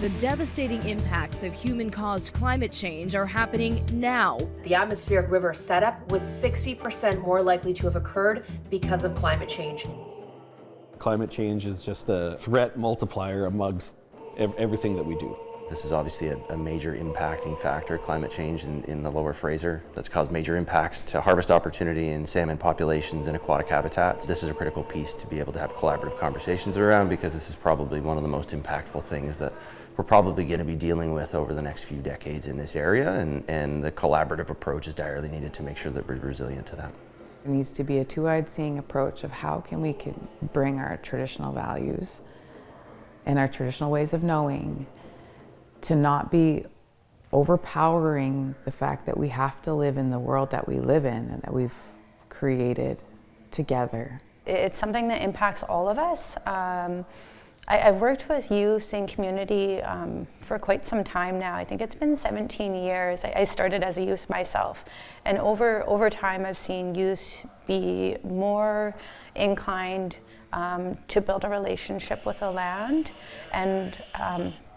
The devastating impacts of human-caused climate change are happening now. The atmospheric river setup was 60% more likely to have occurred because of climate change. Climate change is just a threat multiplier amongst everything that we do. This is obviously a major impacting factor, climate change in the lower Fraser, that's caused major impacts to harvest opportunity in salmon populations and aquatic habitats. This is a critical piece to be able to have collaborative conversations around, because this is probably one of the most impactful things that we're probably going to be dealing with over the next few decades in this area, and the collaborative approach is direly needed to make sure that we're resilient to that. There needs to be a two-eyed seeing approach of how can we bring our traditional values and our traditional ways of knowing to not be overpowering the fact that we have to live in the world that we live in and that we've created together. It's something that impacts all of us. I've worked with youth in community for quite some time now. I think it's been 17 years. I started as a youth myself, and over time I've seen youth be more inclined to build a relationship with the land, and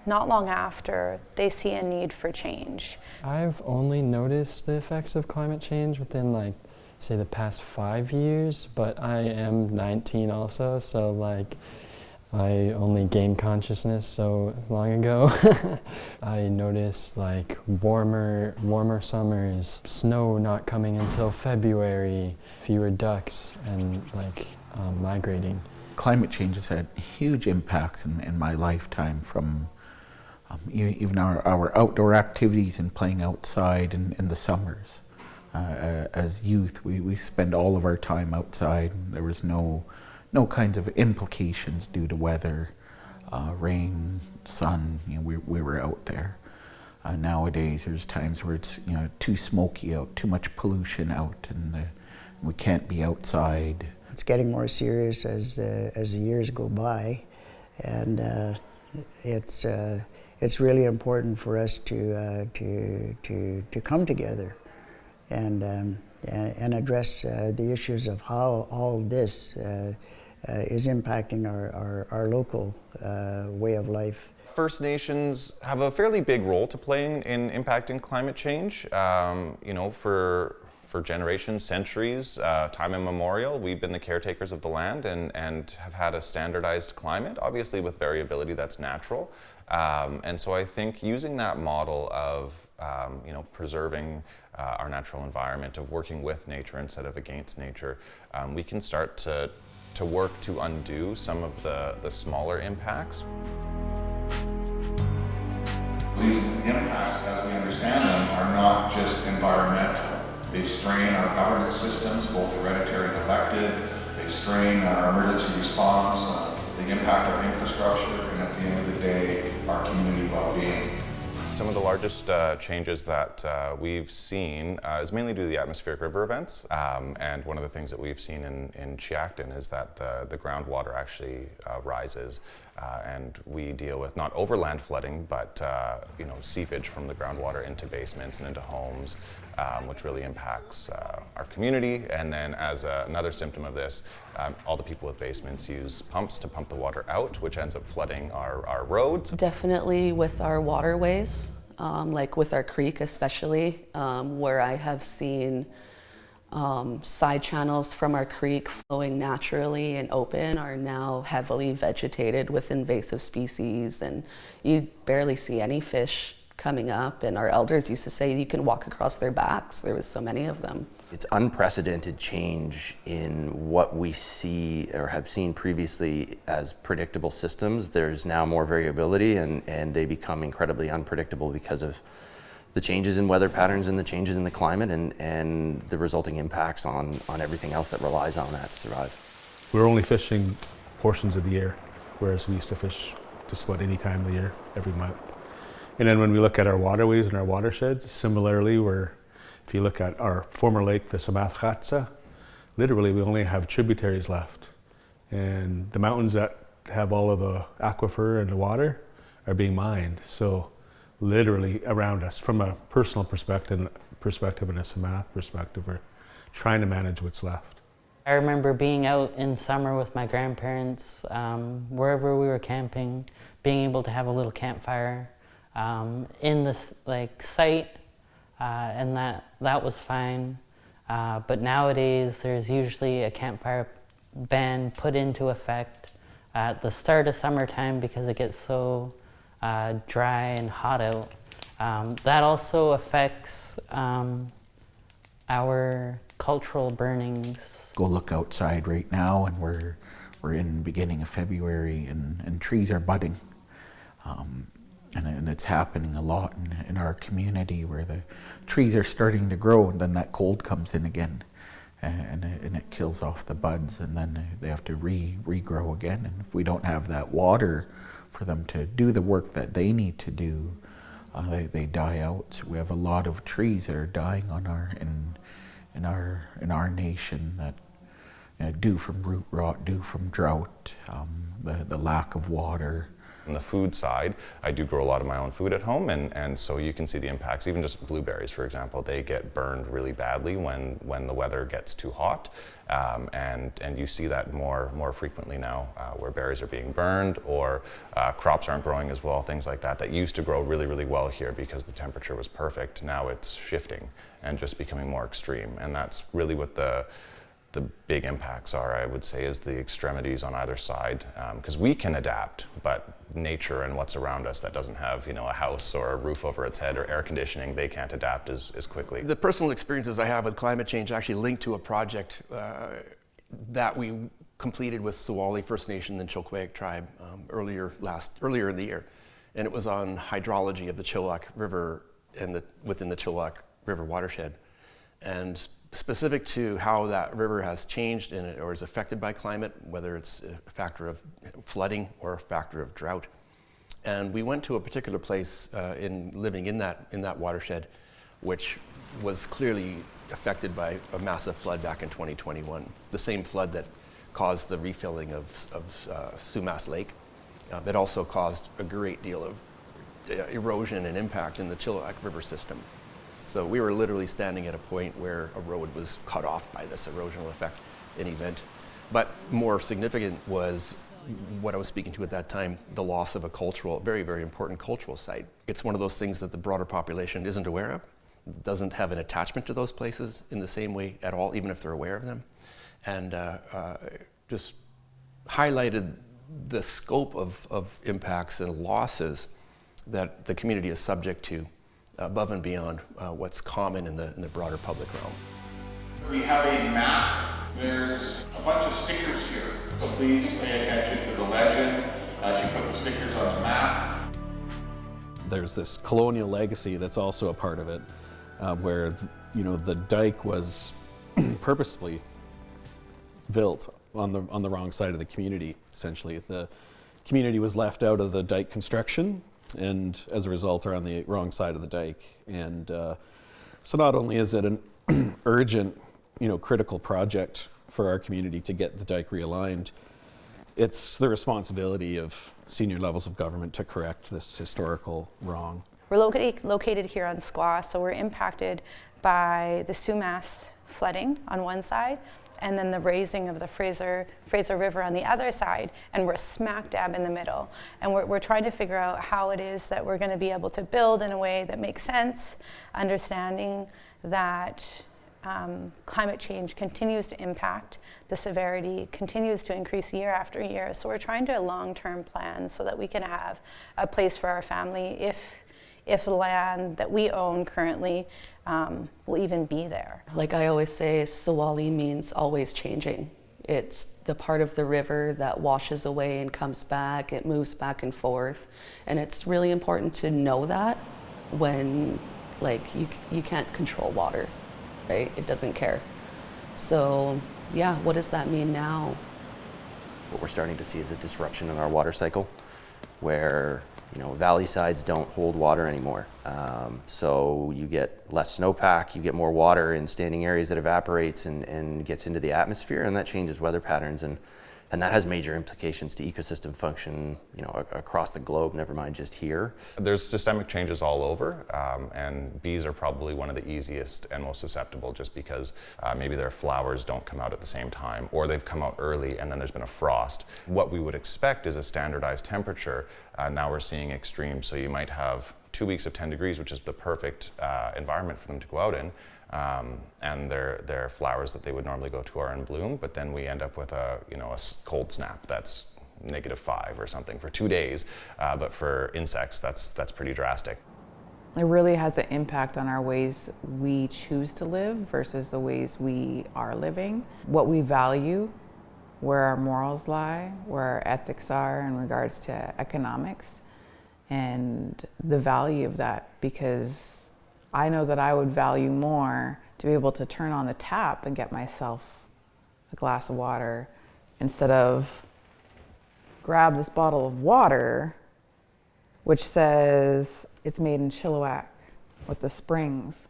not long after, they see a need for change. I've only noticed the effects of climate change within, say, the past 5 years, but I am 19 also, so I only gained consciousness so long ago. I noticed warmer summers, snow not coming until February, fewer ducks, and migrating. Climate change has had huge impacts in my lifetime, from even our outdoor activities and playing outside in the summers. As youth, we spend all of our time outside. There was no kinds of implications due to weather, rain, sun. We were out there. Nowadays, there's times where it's too smoky out, too much pollution out, and we can't be outside. It's getting more serious as the years go by, and it's really important for us to come together and address the issues of how all this is impacting our local way of life. First Nations have a fairly big role to play in impacting climate change. For generations, centuries, time immemorial, we've been the caretakers of the land and have had a standardized climate, obviously with variability that's natural. And so I think using that model of preserving our natural environment, of working with nature instead of against nature, we can start to work to undo some of the smaller impacts. These impacts, as we understand them, are not just environmental. They strain our governance systems, both hereditary and elected. They strain our emergency response. They impact our infrastructure, and at the end of the day, our community well-being. Some of the largest changes that we've seen is mainly due to the atmospheric river events. And one of the things that we've seen in Chiacton is that the groundwater actually rises. And we deal with not overland flooding, but seepage from the groundwater into basements and into homes, which really impacts our community. And then as another symptom of this, all the people with basements use pumps to pump the water out, which ends up flooding our roads. Definitely with our waterways, like with our creek especially, where I have seen side channels from our creek flowing naturally and open are now heavily vegetated with invasive species, and you barely see any fish coming up, and our elders used to say you can walk across their backs. There was so many of them. It's unprecedented change in what we see or have seen previously as predictable systems. There's now more variability, and they become incredibly unpredictable because of the changes in weather patterns and the changes in the climate and the resulting impacts on everything else that relies on that to survive. We're only fishing portions of the year, whereas we used to fish just about any time of the year, every month. And then when we look at our waterways and our watersheds, similarly, if you look at our former lake, the Samathkatsa, literally we only have tributaries left. And the mountains that have all of the aquifer and the water are being mined. So literally around us, from a personal perspective and a Samath perspective, we're trying to manage what's left. I remember being out in summer with my grandparents, wherever we were camping, being able to have a little campfire in this site, and that was fine. But nowadays, there's usually a campfire ban put into effect at the start of summertime because it gets so dry and hot out. That also affects our cultural burnings. Go look outside right now, and we're in the beginning of February, and trees are budding. And it's happening a lot in our community where the trees are starting to grow, and then that cold comes in again, and it kills off the buds, and then they have to regrow again. And if we don't have that water for them to do the work that they need to do, they die out. So we have a lot of trees that are dying in our nation that due from root rot, due from drought, the lack of water. On the food side, I do grow a lot of my own food at home, and so you can see the impacts. Even just blueberries, for example, they get burned really badly when the weather gets too hot, and you see that more frequently now, where berries are being burned, or crops aren't growing as well, things like that used to grow really well here because the temperature was perfect. Now it's shifting and just becoming more extreme, and that's really what the big impacts are, I would say, is the extremities on either side, because we can adapt, but nature and what's around us that doesn't have a house or a roof over its head or air conditioning, they can't adapt as quickly. The personal experiences I have with climate change actually linked to a project that we completed with Suwali First Nation and Chilkoot tribe earlier in the year, and it was on hydrology of the Chilliwack River and within the Chilliwack River watershed, and specific to how that river has changed or is affected by climate, whether it's a factor of flooding or a factor of drought. And we went to a particular place living in that watershed, which was clearly affected by a massive flood back in 2021. The same flood that caused the refilling of Sumas Lake. It also caused a great deal of erosion and impact in the Chilliwack River system. So we were literally standing at a point where a road was cut off by this erosional effect in event. But more significant was what I was speaking to at that time, the loss of a very important cultural site. It's one of those things that the broader population isn't aware of, doesn't have an attachment to those places in the same way at all, even if they're aware of them. And just highlighted the scope of impacts and losses that the community is subject to, above and beyond what's common in the broader public realm. We have a map. There's a bunch of stickers here, so please pay attention to the legend as you put the stickers on the map. There's this colonial legacy that's also a part of it, where the dike was purposely built on the wrong side of the community. Essentially, the community was left out of the dike construction, and as a result are on the wrong side of the dike. And so not only is it an urgent, critical project for our community to get the dike realigned, it's the responsibility of senior levels of government to correct this historical wrong. We're located here on Squaw, so we're impacted by the Sumas flooding on one side, and then the raising of the Fraser River on the other side, and we're smack dab in the middle. And we're trying to figure out how it is that we're going to be able to build in a way that makes sense, understanding that climate change continues to impact, the severity continues to increase year after year. So we're trying to long-term plan so that we can have a place for our family if the land that we own currently will even be there. Like I always say, Suwali means always changing. It's the part of the river that washes away and comes back. It moves back and forth. And it's really important to know that when you can't control water, right? It doesn't care. So yeah, what does that mean now? What we're starting to see is a disruption in our water cycle where valley sides don't hold water anymore. So you get less snowpack, you get more water in standing areas that evaporates and gets into the atmosphere, and that changes weather patterns and And that has major implications to ecosystem function, across the globe, never mind just here. There's systemic changes all over, and bees are probably one of the easiest and most susceptible, just because maybe their flowers don't come out at the same time, or they've come out early and then there's been a frost. What we would expect is a standardized temperature. Now we're seeing extremes, so you might have 2 weeks of 10 degrees, which is the perfect environment for them to go out in. And their flowers that they would normally go to are in bloom, but then we end up with a cold snap that's -5 or something for 2 days. But for insects, that's pretty drastic. It really has an impact on our ways we choose to live versus the ways we are living. What we value, where our morals lie, where our ethics are in regards to economics, and the value of that, because I know that I would value more to be able to turn on the tap and get myself a glass of water instead of grab this bottle of water, which says it's made in Chilliwack with the springs.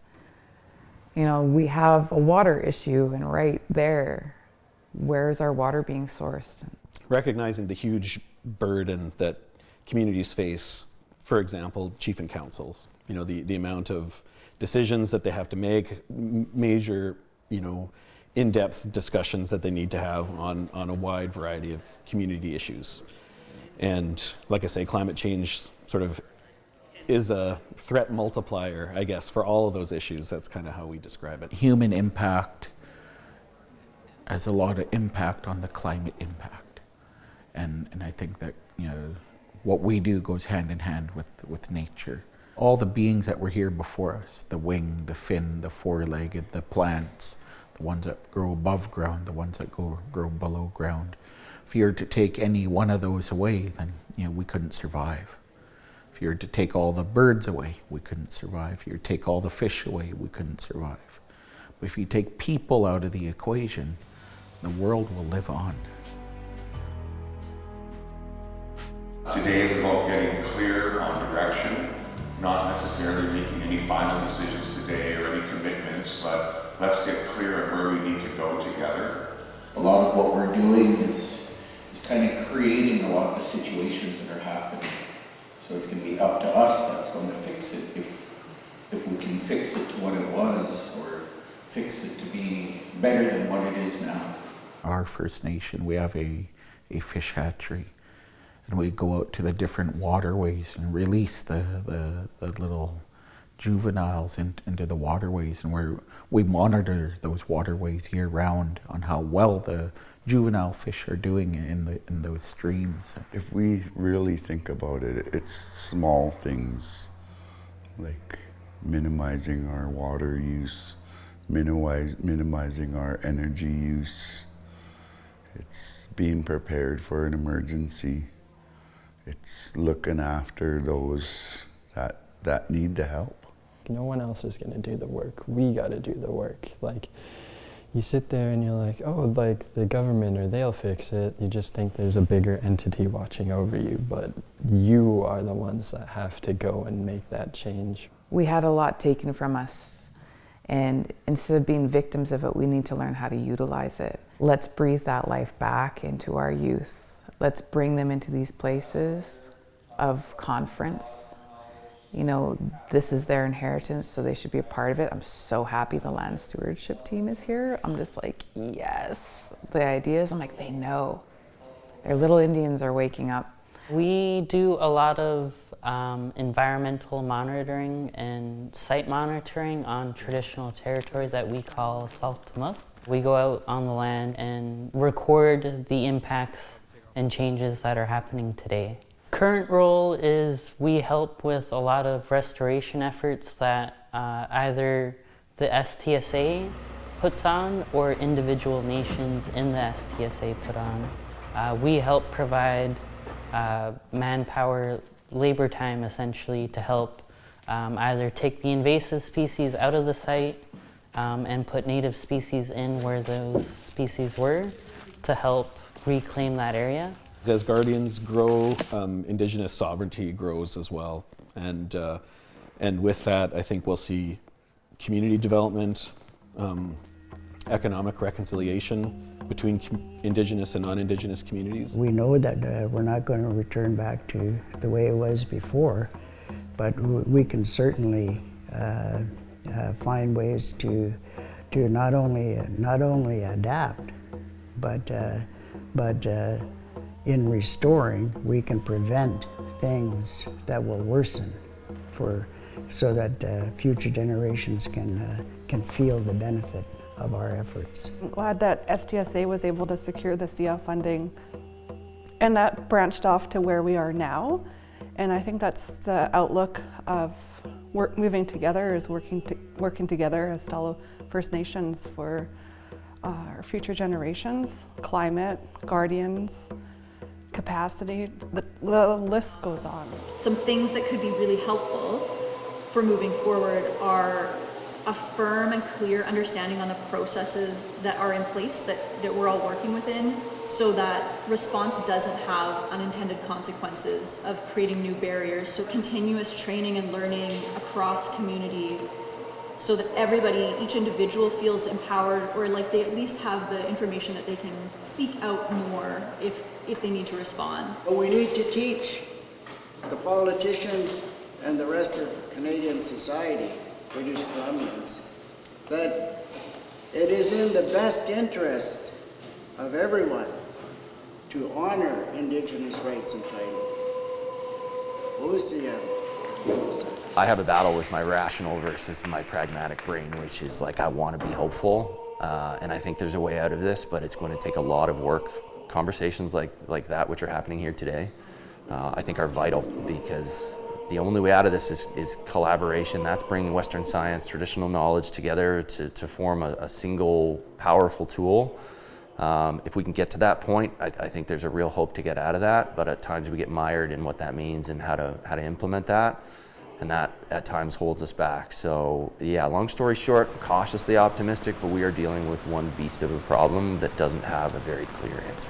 We have a water issue, and right there, where's our water being sourced? Recognizing the huge burden that communities face, for example, chief and councils, the amount of decisions that they have to make, major, in-depth discussions that they need to have on a wide variety of community issues. And like I say, climate change sort of is a threat multiplier, I guess, for all of those issues. That's kind of how we describe it. Human impact has a lot of impact on the climate impact. And I think that, what we do goes hand in hand with nature. All the beings that were here before us, the wing, the fin, the four-legged, the plants, the ones that grow above ground, the ones that grow below ground. If you were to take any one of those away, then we couldn't survive. If you were to take all the birds away, we couldn't survive. If you were to take all the fish away, we couldn't survive. But if you take people out of the equation, the world will live on. Today is about getting clear on direction, not necessarily making any final decisions today or any commitments, but let's get clear on where we need to go together. A lot of what we're doing is kind of creating a lot of the situations that are happening. So it's going to be up to us that's going to fix it. If we can fix it to what it was, or fix it to be better than what it is now. Our First Nation, we have a fish hatchery. And we go out to the different waterways and release the little juveniles into the waterways, and we monitor those waterways year round on how well the juvenile fish are doing in those streams. If we really think about it, it's small things like minimizing our water use, minimizing our energy use. It's being prepared for an emergency. It's looking after those that need the help. No one else is going to do the work. We got to do the work. Like, you sit there and you're like, oh, like the government, or they'll fix it. You just think there's a bigger entity watching over you, but you are the ones that have to go and make that change. We had a lot taken from us, and instead of being victims of it, we need to learn how to utilize it. Let's breathe that life back into our youth. Let's bring them into these places of conference. This is their inheritance, so they should be a part of it. I'm so happy the land stewardship team is here. I'm just like, yes. The ideas, I'm like, they know. Their little Indians are waking up. We do a lot of environmental monitoring and site monitoring on traditional territory that we call Saltamuk. We go out on the land and record the impacts and changes that are happening today. Current role is we help with a lot of restoration efforts that either the STSA puts on or individual nations in the STSA put on. We help provide manpower, labor time essentially, to help either take the invasive species out of the site and put native species in where those species were to help reclaim that area. As guardians grow, Indigenous sovereignty grows as well, and with that, I think we'll see community development economic reconciliation between Indigenous and non-Indigenous communities. We know that we're not going to return back to the way it was before, but we can certainly find ways to not only adapt, but in restoring, we can prevent things that will worsen so that future generations can feel the benefit of our efforts. I'm glad that STSA was able to secure the CF funding, and that branched off to where we are now. And I think that's the outlook of moving together, is working together as fellow First Nations for our future generations, climate, guardians, capacity, the list goes on. Some things that could be really helpful for moving forward are a firm and clear understanding on the processes that are in place that we're all working within, so that response doesn't have unintended consequences of creating new barriers. So continuous training and learning across community, so that everybody, each individual, feels empowered, or like they at least have the information that they can seek out more if they need to respond. But we need to teach the politicians and the rest of Canadian society, British Columbians, that it is in the best interest of everyone to honor Indigenous rights and title. I have a battle with my rational versus my pragmatic brain, which is like, I want to be hopeful, and I think there's a way out of this, but it's going to take a lot of work. Conversations like that, which are happening here today, I think are vital, because the only way out of this is collaboration. That's bringing Western science, traditional knowledge together to form a single powerful tool. If we can get to that point, I think there's a real hope to get out of that, but at times we get mired in what that means and how to implement that, and that at times holds us back. So yeah, long story short, I'm cautiously optimistic, but we are dealing with one beast of a problem that doesn't have a very clear answer.